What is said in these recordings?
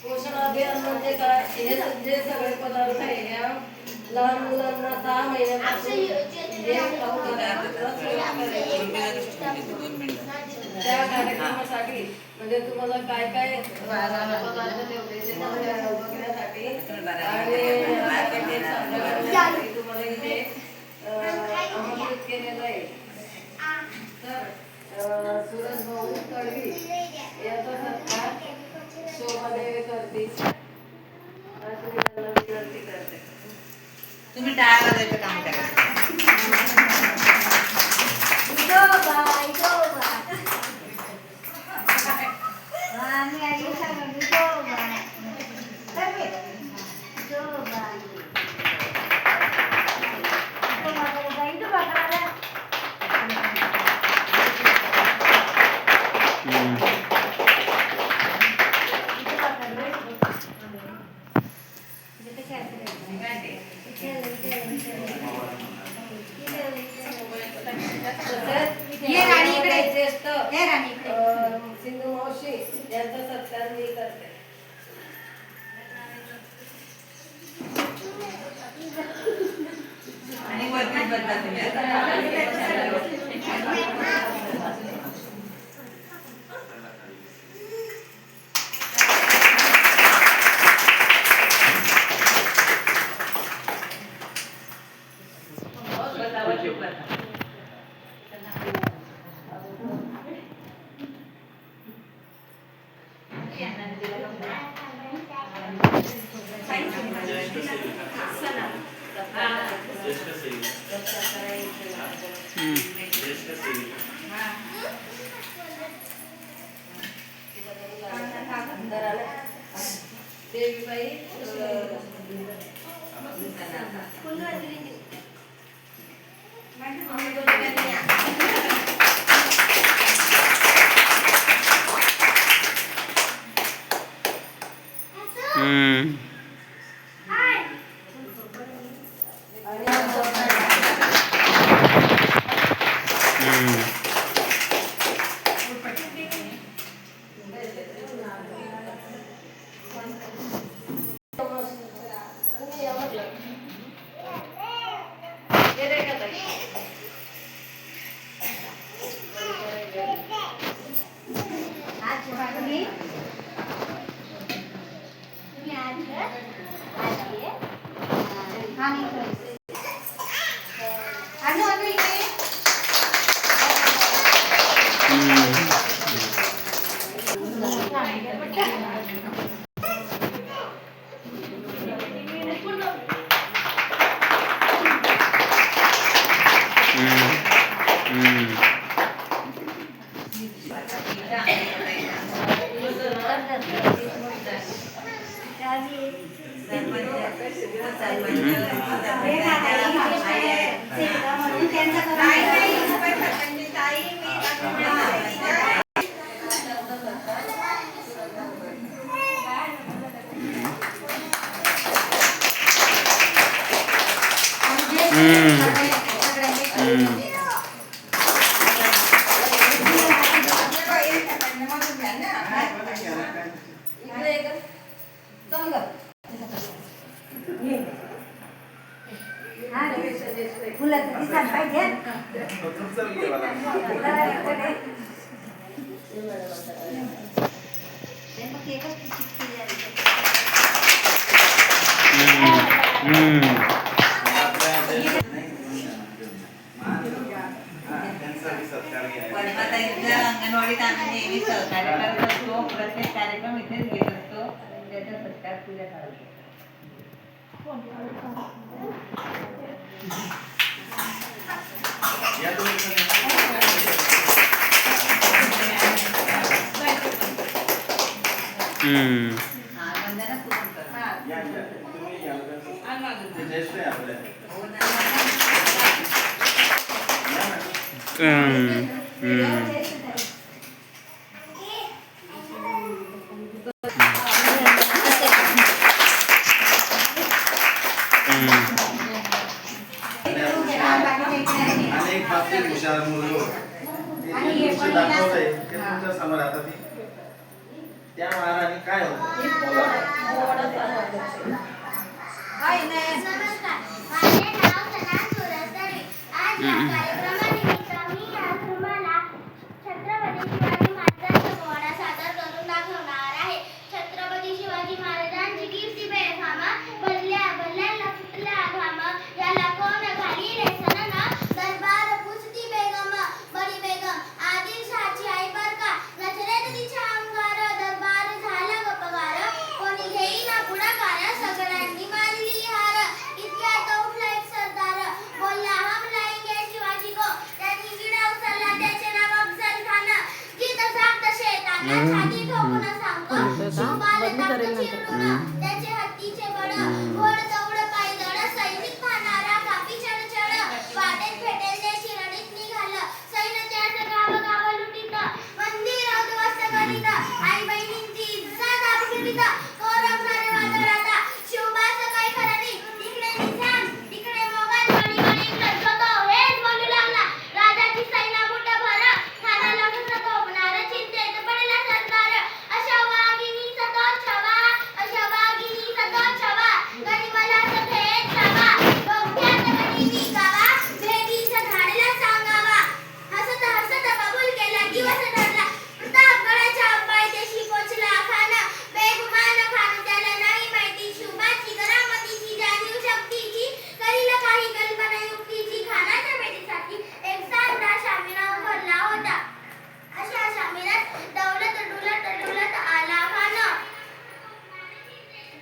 पोषण अभियान म्हणजे काय, हे जे सगळे पदार्थ आहे या लहान मुलांना 6 महिन्यापासून त्या कार्यक्रमासाठी म्हणजे तुम्हाला काय काय पदार्थ ठेवले ते बघण्यासाठी आणि तुम्हाला इथे आमंत्रित केलेलं आहे. तर सुरज भाऊ तडवी याचा सत्कार शोभादेवी करतील. तुम्ही टाळ्या वाजवायचं काम करा. सिंधू मावशी यांचा सत्कार मी करते. आणि वरती बदला तुम्ही देवीबाई अंगणवाडीत आम्ही नेहमी सहकार्य करत असतो. प्रत्येक कार्यक्रम इथेच घेत असतो. त्याचा सत्कार पूजा करतो. येणारं मुलगा होतं. ते दृश्य दाखवलंय ते तुमच्या समोर आता ती त्या महाराणी काय होतं बोला. नमस्कार, माझे नाव सना सुरसरे. आज या कार्यक्रमानिमित्त मी आज तुम्हाला छत्रपती शिवाजी महाराजांचा पोवाडा सादर करून दाखवणार आहे. छत्रपती शिवाजी महाराजांची कीर्ती बेफाम, भरल्या फुटला घाम, याला कोण घालीले सनन, दरबार पुसती बेगम, बडी बेगम आदिलशाची आई बरका, नजरेत तिच्या अंगार, दरबार झाला गपगार, कोणी घेईना पुढाकार, सगळ्यांनी मारली हार, इतक्यात उठला एक सरदार, बोलला हम लाएंगे शिवाजी को, त्यांनी विडा उचलला, त्याचे नाव अफजल खान, गीत सांगत शेताना, छाती ठोकून सांगतो, शिवबाला टाकतं चिरडून, त्याचे हत्तीचे बळ, घोड दौड पायदळ, सैनिक पाहणारा कापी चढ, वाटेत भेटेल ते शिरडीत निघालं, सैन्य त्याचं गाव लुटीत, मंदिर उद्ध्वस्त करीत, आई बहिणींची इज्जत अबगिरीत, कोरभणारे वादळात, शिवबाचं काही खरं नाही, इकडे निजाम, तिकडे मोगल, गडी इकडं जोतो, हेच बोलू लागला, राजाची सैन्य मुठभर, खानाला कसं कोपणार, चिंतेत पडला सरदार, अशा वाघिणीचा तो छवा, अशा वाघिणीचा तो छवा, गडी मला सफेद छावा, डोक्यात गडी विकावा, भेटीचं धाडला सांगावा, हसत हसत कबूल केला दिवस ठरला, प्रतापगडाच्या पायथ्याशी पोचला खान, बेगुमान खान त्याला नाही माहिती शिवबाची करामतीची, जाणीव शक्तीची, करील काही कल्पना युक्तीची, खानाच्या भेटीसाठी एक साधा शामिरा उभारला होता. अशा शामिरात दौलत डुलत आला खान,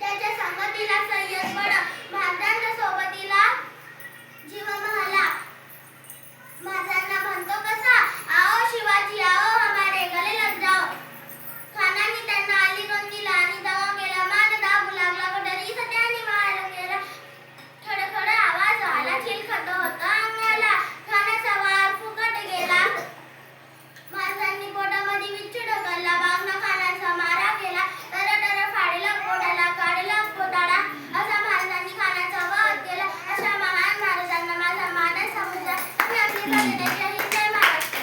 त्याच्या संगतीला सय्यद बड, महाराजांच्या सोबतीला जीव महाला, महाराजांना म्हणतो कसा, आओ शिवाजी आओ हमारे गले लग जाओ, खानाने त्यांना आलिंगन दिलं आणि दवा केला, मान दाबू लागला, गडरी सत्याने मार केला, खडखड आवाज आला, चिलखत होतं अंगाला, खानाचा वार फुकट गेला, महाराजांनी पोटामध्ये विच्छु ढकलला, बागनं खानाचा मारा केला, तर फाडलं पोटाला, काढलं पोटाला, असा महाराजांनी खानाचा वध केला. अशा महान महाराजांना माझा मान समुद्र, मी आपली कवितेच्या जय महाराष्ट्र.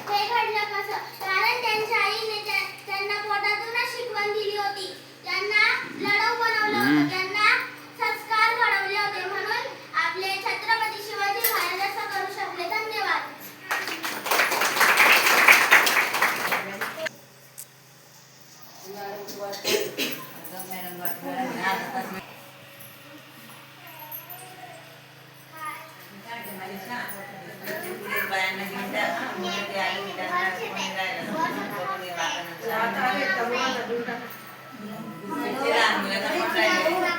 हे घडलं कसं, कारण त्यांच्या आईने त्यांना पोटातूनच शिकवण दिली होती, त्यांना लढवू बनवलं होतं, त्यांना संस्कार घडवले होते, म्हणून आपले छत्रपती शिवाजी महाराज असं करू शकले. धन्यवाद. बायांना घेऊन जा, मुलं ते आई मिठाला कोणी राहिलं करून ये वाटाणा. ते लहान मुलांना पण राहिलं.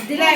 दिला